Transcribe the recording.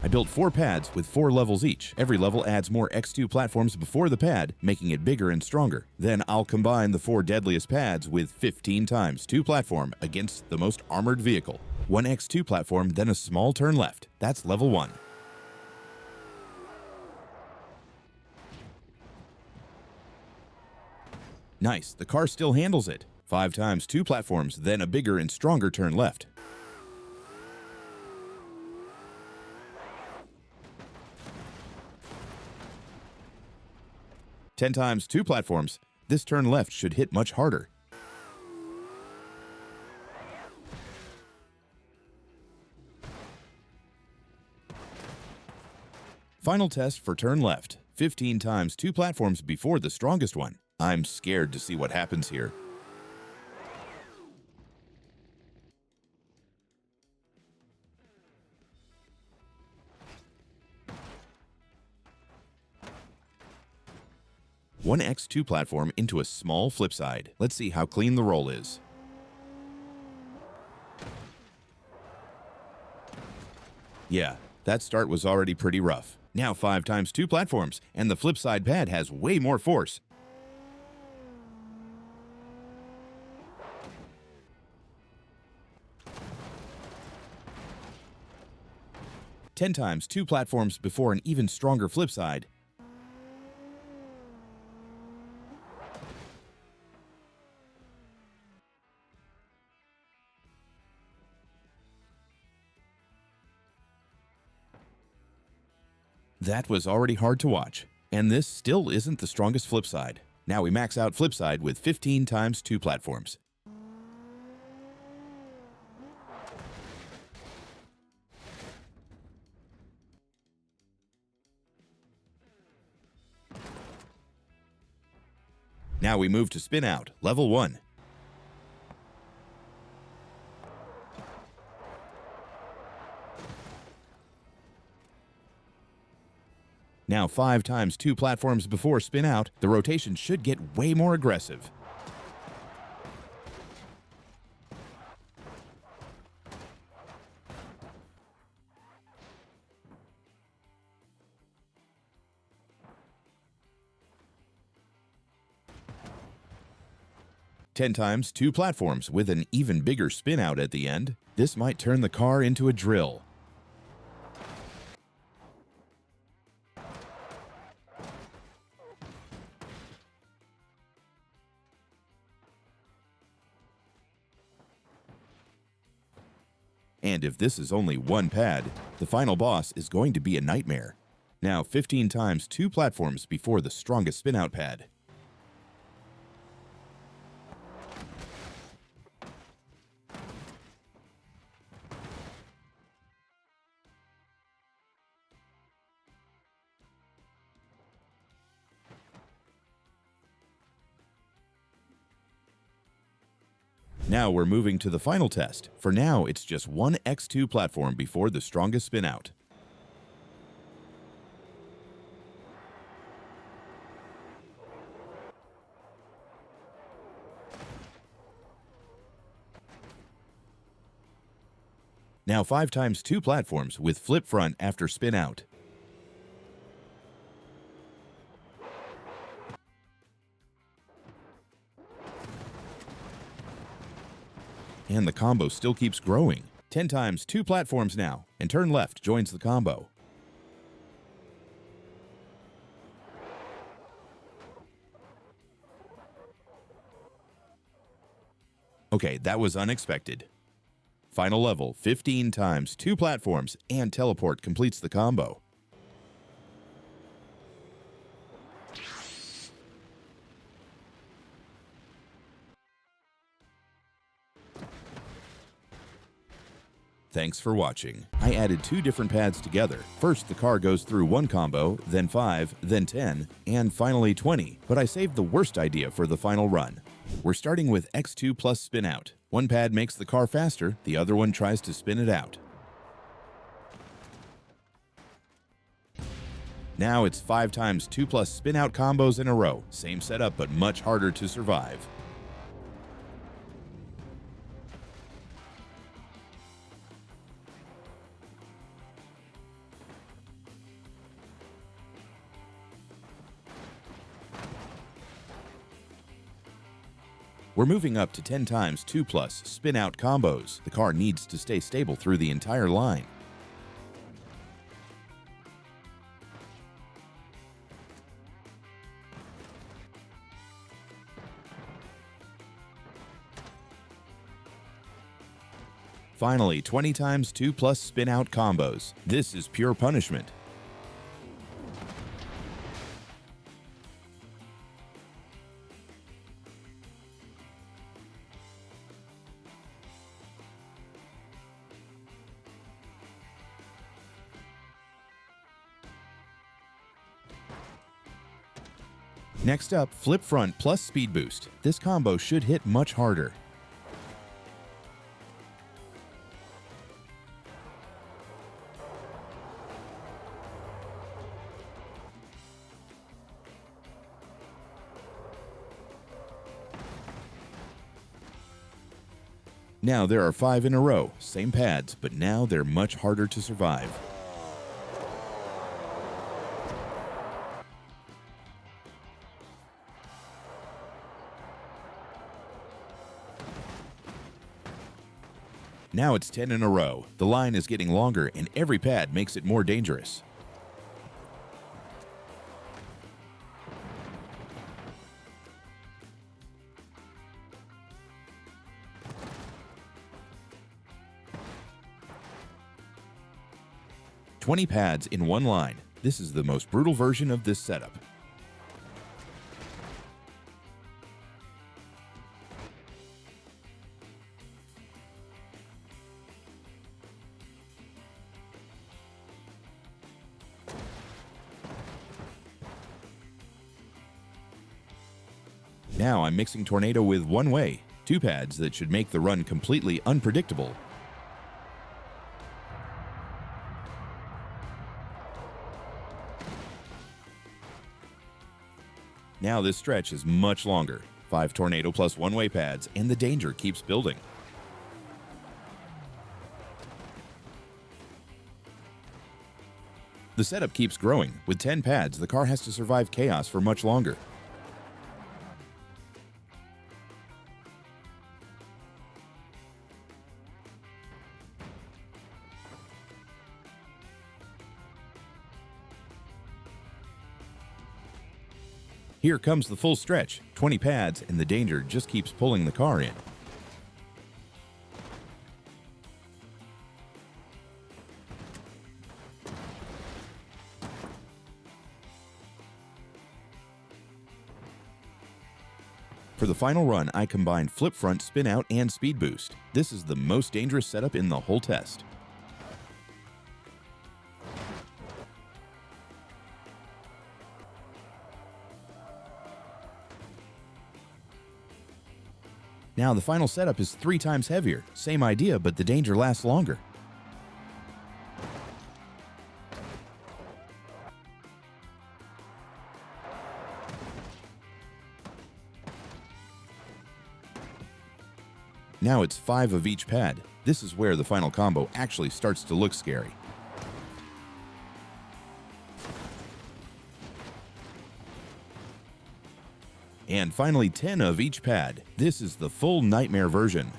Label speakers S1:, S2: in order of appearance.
S1: built 4 pads with 4 levels each. Every level adds more X2 platforms before the pad, making it bigger and stronger. Then I'll combine the 4 deadliest pads with 15 times 2 platform against the most armored vehicle. 1 X2 platform, then a small turn left. That's level 1. Nice, the car still handles it. 5 times 2 platforms, then a bigger and stronger turn left. Ten times 2 platforms, this turn left should hit much harder. Final test for turn left. 15 times 2 platforms before the strongest one. I'm scared to see what happens here. One X2 platform into a small flip side. Let's see how clean the roll is. Yeah, that start was already pretty rough. Now 5 times 2 platforms, and the flip side pad has way more force. Ten times 2 platforms before an even stronger flip side. That was already hard to watch, and this still isn't the strongest flip side. Now we max out flip side with 15 times 2 platforms. Now we move to spin out, level 1. Now 5 times 2 platforms before spin out, the rotation should get way more aggressive. Ten times 2 platforms with an even bigger spin out at the end. This might turn the car into a drill. And if this is only one pad, the final boss is going to be a nightmare. Now 15 times 2 platforms before the strongest spin-out pad. Now we're moving to the final test. For now, it's just one X2 platform before the strongest spin out. Now 5 times 2 platforms with flip front after spin out. And the combo still keeps growing. 10 times 2 platforms now, and turn left joins the combo. Okay, that was unexpected. Final level, 15 times 2 platforms, and teleport completes the combo. Thanks for watching. I added 2 different pads together. First, the car goes through 1 combo, then 5, then 10, and finally 20, but I saved the worst idea for the final run. We're starting with X2 plus spin out. One pad makes the car faster, the other one tries to spin it out. Now it's 5 times 2 plus spin out combos in a row. Same setup, but much harder to survive. We're moving up to 10 times 2 plus spin out combos. The car needs to stay stable through the entire line. Finally, 20 times 2 plus spin out combos. This is pure punishment. Next up, flip front plus speed boost. This combo should hit much harder. Now there are 5 in a row, same pads, but now they're much harder to survive. Now it's 10 in a row. The line is getting longer and every pad makes it more dangerous. "20 pads in one line. This is the most brutal version of this setup. Now I'm mixing Tornado with one way, 2 pads that should make the run completely unpredictable. Now this stretch is much longer, 5 Tornado plus one-way pads, and the danger keeps building. The setup keeps growing. With 10 pads, the car has to survive chaos for much longer. Here comes the full stretch, 20 pads, and the danger just keeps pulling the car in. For the final run, I combined flip front, spin out, and speed boost. This is the most dangerous setup in the whole test. Now the final setup is 3 times heavier. Same idea, but the danger lasts longer. Now it's 5 of each pad. This is where the final combo actually starts to look scary. And finally 10 of each pad. This is the full nightmare version.